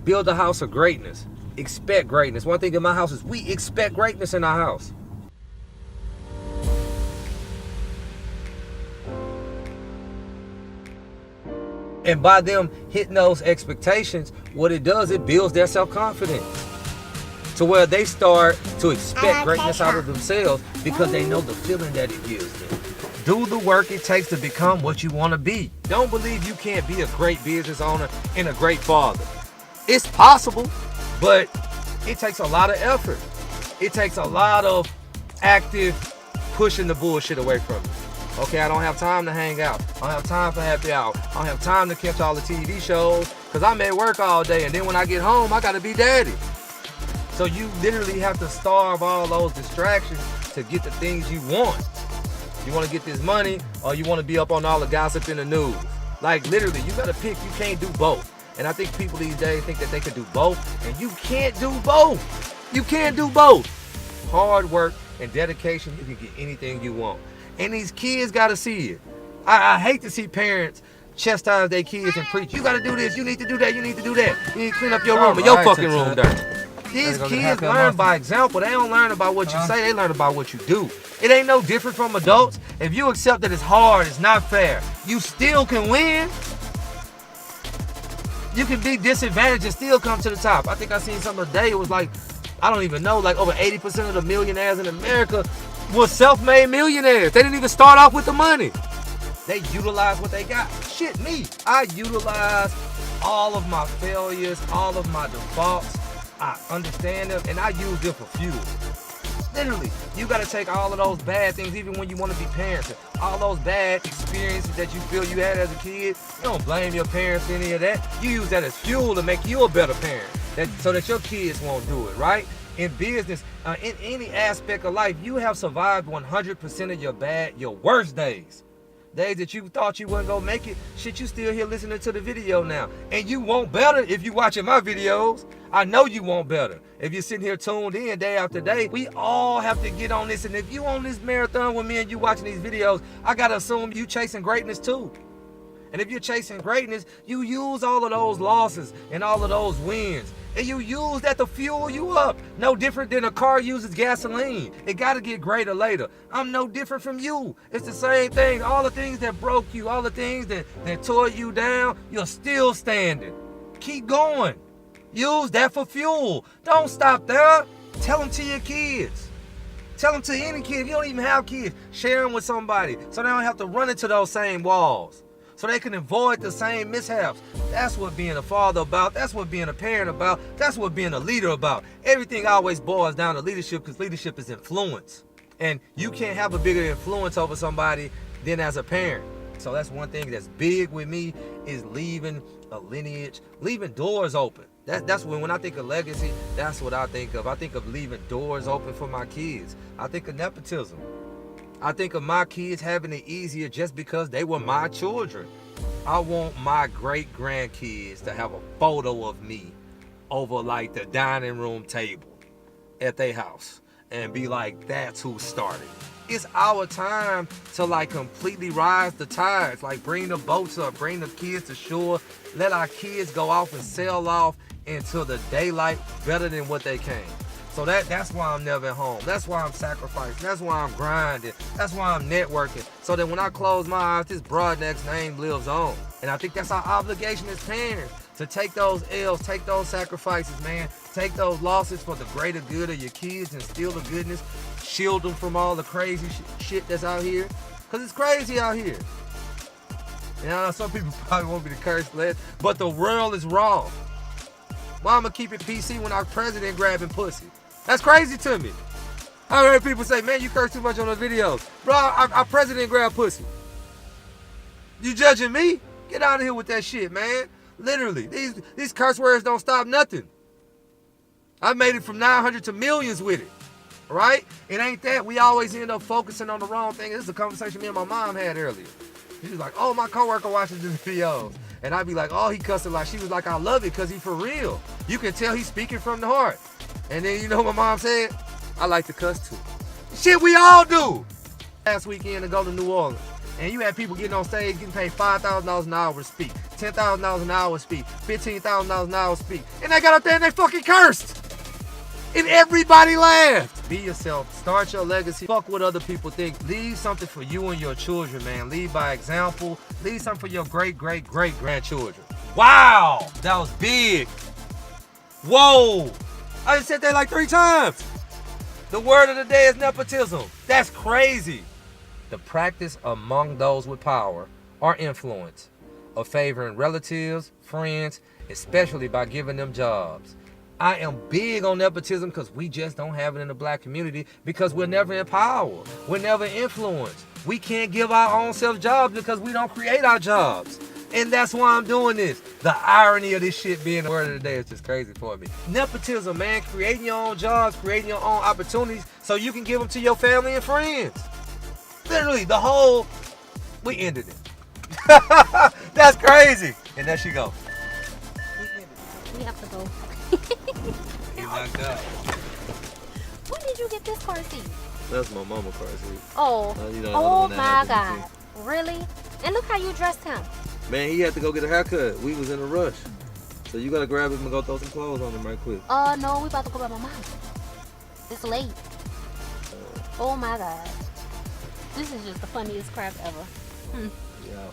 Build a house of greatness. Expect greatness. One thing in my house is we expect greatness in our house. And by them hitting those expectations, what it does, it builds their self-confidence to where they start to expect greatness out of themselves because they know the feeling that it gives them. Do the work it takes to become what you want to be. Don't believe you can't be a great business owner and a great father. It's possible, but it takes a lot of effort. It takes a lot of active pushing the bullshit away from you. Okay, I don't have time to hang out. I don't have time for happy hour. I don't have time to catch all the TV shows because I'm at work all day, and then when I get home, I got to be daddy. So you literally have to starve all those distractions to get the things you want. You want to get this money, or you want to be up on all the gossip in the news. Like literally, you got to pick. You can't do both. And I think people these days think that they can do both, and you can't do both. You can't do both. Hard work and dedication, you can get anything you want. And these kids got to see it. I hate to see parents chastise their kids and preach, you got to do this, you need to do that, you need to do that. You need to clean up your room and your fucking room dirty. These kids learn by example. They don't learn about what you say, they learn about what you do. It ain't no different from adults. If you accept that it's hard, it's not fair, you still can win. You can be disadvantaged and still come to the top. I think I seen something today, it was like, I don't even know, like over 80% of the millionaires in America were self-made millionaires. They didn't even start off with the money. They utilize what they got. Shit, me. I utilize all of my failures, all of my defaults. I understand them, and I use them for fuel. Literally, you got to take all of those bad things, even when you want to be parents, all those bad experiences that you feel you had as a kid. You don't blame your parents for any of that. You use that as fuel to make you a better parent, so that your kids won't do it, right? In business, in any aspect of life, you have survived 100% of your worst days. Days that you thought you wasn't gonna make it, shit, you still here listening to the video now. And you want better if you watching my videos. I know you want better. If you're sitting here tuned in day after day, we all have to get on this. And if you on this marathon with me and you watching these videos, I gotta assume you chasing greatness too. And if you're chasing greatness, you use all of those losses and all of those wins. And you use that to fuel you up. No different than a car uses gasoline. It got to get greater later. I'm no different from you. It's the same thing. All the things that broke you, all the things that tore you down, you're still standing. Keep going. Use that for fuel. Don't stop there. Tell them to your kids. Tell them to any kid. If you don't even have kids, share them with somebody so they don't have to run into those same walls, so they can avoid the same mishaps. That's what being a father about. That's what being a parent about. That's what being a leader about. Everything always boils down to leadership, because leadership is influence. And you can't have a bigger influence over somebody than as a parent. So that's one thing that's big with me, is leaving a lineage, leaving doors open. That's when I think of legacy, that's what I think of. I think of leaving doors open for my kids. I think of nepotism. I think of my kids having it easier just because they were my children. I want my great-grandkids to have a photo of me over like the dining room table at their house and be like, that's who started. It's our time to like completely rise the tides, like bring the boats up, bring the kids to shore, let our kids go off and sail off into the daylight better than what they came. So that's why I'm never at home. That's why I'm sacrificing. That's why I'm grinding. That's why I'm networking. So that when I close my eyes, this Broadneck's name lives on. And I think that's our obligation as parents, to take those L's, take those sacrifices, man. Take those losses for the greater good of your kids, and steal the goodness. Shield them from all the crazy shit that's out here. Because it's crazy out here. You know, some people probably want me to curse less, but the world is wrong. Why I'm going to keep it PC when our president grabbing pussy? That's crazy to me. I heard people say, man, you curse too much on the videos. Bro, our president grab pussy. You judging me? Get out of here with that shit, man. Literally, these curse words don't stop nothing. I made it from 900 to millions with it, right? It ain't that. We always end up focusing on the wrong thing. This is a conversation me and my mom had earlier. She was like, oh, my coworker watches these videos. And I'd be like, oh, he cussing like. She was like, I love it because he for real. You can tell he's speaking from the heart. And then you know what my mom said? I like to cuss too. Shit, we all do. Last weekend to go to New Orleans. And you had people getting on stage getting paid $5,000 an hour to speak, $10,000 an hour to speak, $15,000 an hour to speak. And they got up there and they fucking cursed. And everybody laughed. Be yourself. Start your legacy. Fuck what other people think. Leave something for you and your children, man. Lead by example. Leave something for your great-great-great-grandchildren. Wow, that was big. Whoa, I just said that like 3 times. The word of the day is nepotism. That's crazy. The practice among those with power or influence of favoring relatives, friends, especially by giving them jobs. I am big on nepotism because we just don't have it in the black community because we're never in power. We're never influenced. We can't give our own self jobs because we don't create our jobs. And that's why I'm doing this. The irony of this shit being the word of the day is just crazy for me. Nepotism, man. Creating your own jobs, creating your own opportunities so you can give them to your family and friends. Literally, we ended it. That's crazy. And there she go. We have to go. You knocked out. When did you get this car seat? That's my mama car seat. Oh, oh my God. Really? And look how you dressed him. Man, he had to go get a haircut. We was in a rush. So you gotta grab him and go throw some clothes on him right quick. No, we about to go by my mom. It's late. Oh my God. This is just the funniest crap ever. Yeah.